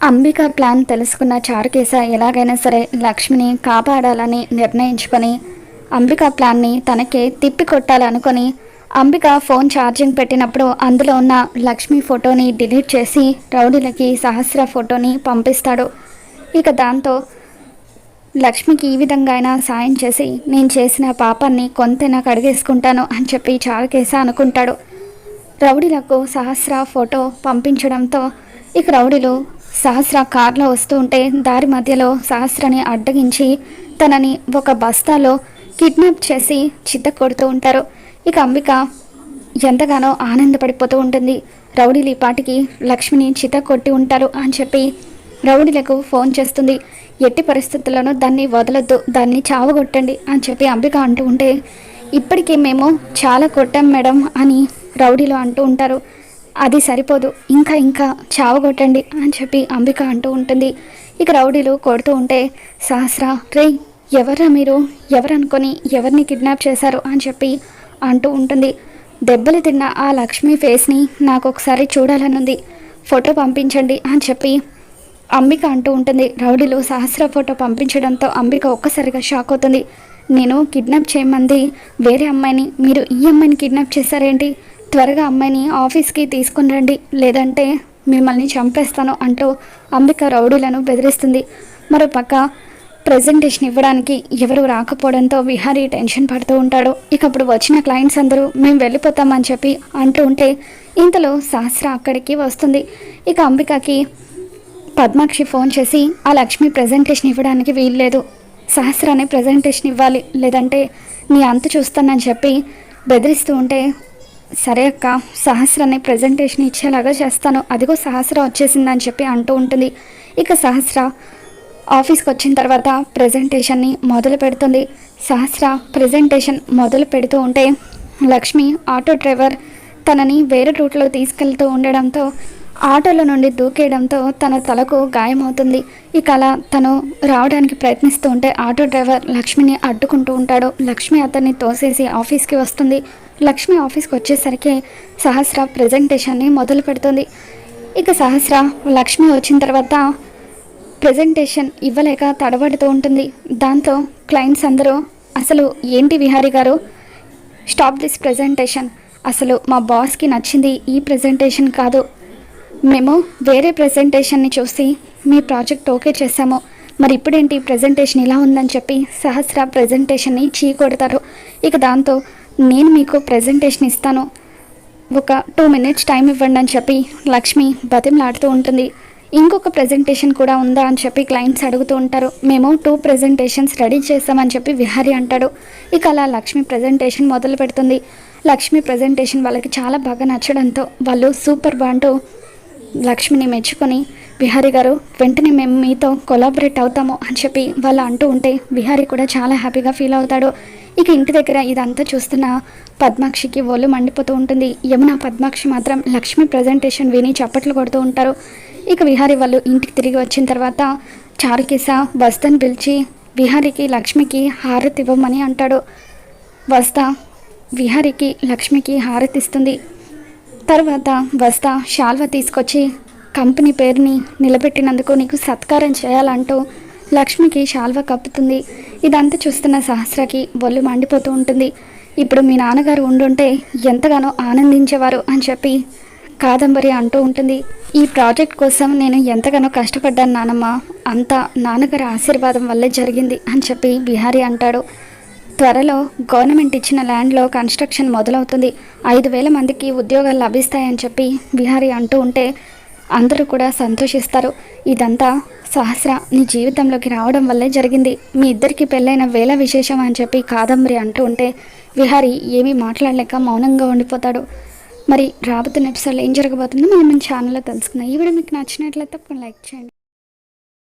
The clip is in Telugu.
అంబిక ప్లాన్ తెలుసుకున్న చారుకేశ ఎలాగైనా సరే లక్ష్మిని కాపాడాలని నిర్ణయించుకొని అంబిక ప్లాన్ని తనకే తిప్పికొట్టాలనుకొని అంబిక ఫోన్ ఛార్జింగ్ పెట్టినప్పుడు అందులో ఉన్న లక్ష్మి ఫోటోని డిలీట్ చేసి రౌడీలకి సహస్ర ఫోటోని పంపిస్తాడు. ఇక దాంతో లక్ష్మికి ఈ విధంగా అయినా సాయం చేసి నేను చేసిన పాపాన్ని కొంతైనా కడిగేసుకుంటాను అని చెప్పి చారుకేశ అనుకుంటాడు. రౌడీలకు సహస్ర ఫోటో పంపించడంతో ఇక రౌడీలు సహస్ర కార్లో వస్తూ ఉంటే దారి మధ్యలో సహస్రని అడ్డగించి తనని ఒక బస్తాలో కిడ్నాప్ చేసి చిత్త కొడుతూ ఉంటారు. ఇక అంబిక ఎంతగానో ఆనందపడిపోతూ ఉంటుంది. రౌడీలు ఈ పాటికి లక్ష్మిని చిత్త కొట్టి ఉంటారు అని చెప్పి రౌడీలకు ఫోన్ చేస్తుంది. ఎట్టి పరిస్థితుల్లోనూ దాన్ని వదలొద్దు, దాన్ని చావగొట్టండి అని చెప్పి అంబిక అంటూ ఉంటే ఇప్పటికే మేము చాలా కొట్టాం మేడం అని రౌడీలు అంటూ ఉంటారు. అది సరిపోదు, ఇంకా ఇంకా చావగొట్టండి అని చెప్పి అంబిక అంటూ ఉంటుంది. ఇక రౌడీలు కొడుతూ ఉంటే సహస్ర రే ఎవరా మీరు, ఎవరనుకొని ఎవరిని కిడ్నాప్ చేశారు అని చెప్పి అంటూ ఉంటుంది. దెబ్బలు తిన్న ఆ లక్ష్మి ఫేస్ని నాకు ఒకసారి చూడాలనుంది, ఫోటో పంపించండి అని చెప్పి అంబిక అంటూ ఉంటుంది. రౌడీలు సహస్ర ఫోటో పంపించడంతో అంబిక ఒక్కసారిగా షాక్ అవుతుంది. నేను కిడ్నాప్ చేయమంది వేరే అమ్మాయిని, మీరు ఈ అమ్మాయిని కిడ్నాప్ చేశారేంటి, త్వరగా అమ్మాయిని ఆఫీస్కి తీసుకుని రండి లేదంటే మిమ్మల్ని చంపేస్తాను అంటూ అంబిక రౌడీలను బెదిరిస్తుంది. మరోపక్క ప్రజెంటేషన్ ఇవ్వడానికి ఎవరు రాకపోవడంతో విహారీ టెన్షన్ పడుతూ ఉంటాడు. ఇక అప్పుడు వచ్చిన క్లయింట్స్ అందరూ మేము వెళ్ళిపోతామని చెప్పి అంటూ ఉంటే ఇంతలో సహస్ర అక్కడికి వస్తుంది. ఇక అంబికకి పద్మాక్షి ఫోన్ చేసి ఆ లక్ష్మి ప్రజెంటేషన్ ఇవ్వడానికి వీల్లేదు, సహస్రాన్ని ప్రజెంటేషన్ ఇవ్వాలి లేదంటే నీ అంత చూస్తానని చెప్పి బెదిరిస్తూ ఉంటే సరే అక్క, సహస్రాన్ని ప్రజెంటేషన్ ఇచ్చేలాగా చేస్తాను, అదిగో సహస్ర వచ్చేసిందని చెప్పి అంటూ ఉంటుంది. ఇక సహస్ర ఆఫీస్కి వచ్చిన తర్వాత ప్రజెంటేషన్ని మొదలు పెడుతుంది. సహస్ర ప్రజెంటేషన్ మొదలు పెడుతూ ఉంటే లక్ష్మి ఆటో డ్రైవర్ తనని వేరే రూట్లో తీసుకెళ్తూ ఉండడంతో ఆటోలో నుండి దూకేయడంతో తన తలకు గాయమవుతుంది. ఇక అలా తను రావడానికి ప్రయత్నిస్తూ ఉంటే ఆటో డ్రైవర్ లక్ష్మిని అడ్డుకుంటూ ఉంటాడు. లక్ష్మి అతన్ని తోసేసి ఆఫీస్కి వస్తుంది. లక్ష్మి ఆఫీస్కి వచ్చేసరికి సహస్ర ప్రజెంటేషన్ని మొదలు పెడుతుంది. ఇక సహస్ర లక్ష్మి వచ్చిన తర్వాత ప్రజెంటేషన్ ఇవ్వలేక తడబడుతూ ఉంటుంది. దాంతో క్లయింట్స్ అందరూ అసలు ఏంటి విహారీ గారు, స్టాప్ దిస్ ప్రజెంటేషన్, అసలు మా బాస్కి నచ్చింది ఈ ప్రజెంటేషన్ కాదు, మేము వేరే ప్రజెంటేషన్ని చూసి మీ ప్రాజెక్ట్ ఓకే చేసాము, మరి ఇప్పుడేంటి ప్రజెంటేషన్ ఇలా ఉందని చెప్పి సహస్ర ప్రజెంటేషన్ని చీకొడతారు. ఇక దాంతో నేను మీకు ప్రజెంటేషన్ ఇస్తాను, ఒక 2 minutes టైం ఇవ్వండి అని చెప్పి లక్ష్మి బతిమలాడుతూ ఉంటుంది. ఇంకొక ప్రజెంటేషన్ కూడా ఉందా అని చెప్పి క్లయింట్స్ అడుగుతూ ఉంటారు. మేము 2 presentations రెడీ చేస్తామని చెప్పి విహారీ అంటాడు. ఇక అలా లక్ష్మి ప్రజెంటేషన్ మొదలు పెడుతుంది. లక్ష్మి ప్రజెంటేషన్ వాళ్ళకి చాలా బాగా నచ్చడంతో వాళ్ళు సూపర్ బాంటూ లక్ష్మిని మెచ్చుకొని విహారీ గారు వెంటనే మేము మీతో కొలాబరేట్ అవుతాము అని చెప్పి వాళ్ళు అంటూ ఉంటే విహారీ కూడా చాలా హ్యాపీగా ఫీల్ అవుతాడు. ఇక ఇంటి దగ్గర ఇదంతా చూస్తున్న పద్మాక్షికి ఒళ్ళు మండిపోతూ ఉంటుంది. యమున పద్మాక్షి మాత్రం లక్ష్మి ప్రజెంటేషన్ విని చప్పట్లు కొడుతూ ఉంటారు. ఇక విహారీ వాళ్ళు ఇంటికి తిరిగి వచ్చిన తర్వాత చారుకేశ వస్తాను పిలిచి విహారీకి లక్ష్మికి హారతి ఇవ్వమని అంటాడు. వస్తా విహారీకి లక్ష్మికి హారతిస్తుంది. తర్వాత వస్తా శాల్వ తీసుకొచ్చి కంపెనీ పేరుని నిలబెట్టినందుకు నీకు సత్కారం చేయాలంటూ లక్ష్మికి శాల్వ కప్పుతుంది. ఇదంతా చూస్తున్న సహస్రకి ఒళ్ళు మండిపోతూ ఉంటుంది. ఇప్పుడు మీ నాన్నగారు ఉండుంటే ఎంతగానో ఆనందించేవారు అని చెప్పి కాదంబరి అంటూ ఉంటుంది. ఈ ప్రాజెక్ట్ కోసం నేను ఎంతగానో కష్టపడ్డాను నానమ్మ, అంతా నాన్నగారి ఆశీర్వాదం వల్లే జరిగింది అని చెప్పి విహారీ అంటాడు. త్వరలో గవర్నమెంట్ ఇచ్చిన ల్యాండ్లో కన్స్ట్రక్షన్ మొదలవుతుంది, 5,000 మందికి ఉద్యోగాలు లభిస్తాయని చెప్పి విహారీ అంటూ ఉంటే అందరూ కూడా సంతోషిస్తారు. ఇదంతా సహస్ర నీ జీవితంలోకి రావడం వల్లే జరిగింది, మీ ఇద్దరికి పెళ్ళైన వేళ విశేషం అని చెప్పి కాదంబరి అంటూ ఉంటే విహారీ ఏమీ మాట్లాడలేక మౌనంగా ఉండిపోతాడు. మరి రాబోతున్న ఎపిసోడ్లో ఏం జరగబోతుందో మనం మన ఛానల్లో తెలుసుకుందాం. ఈ వీడియో మీకు నచ్చినట్లయితే లైక్ చేయండి.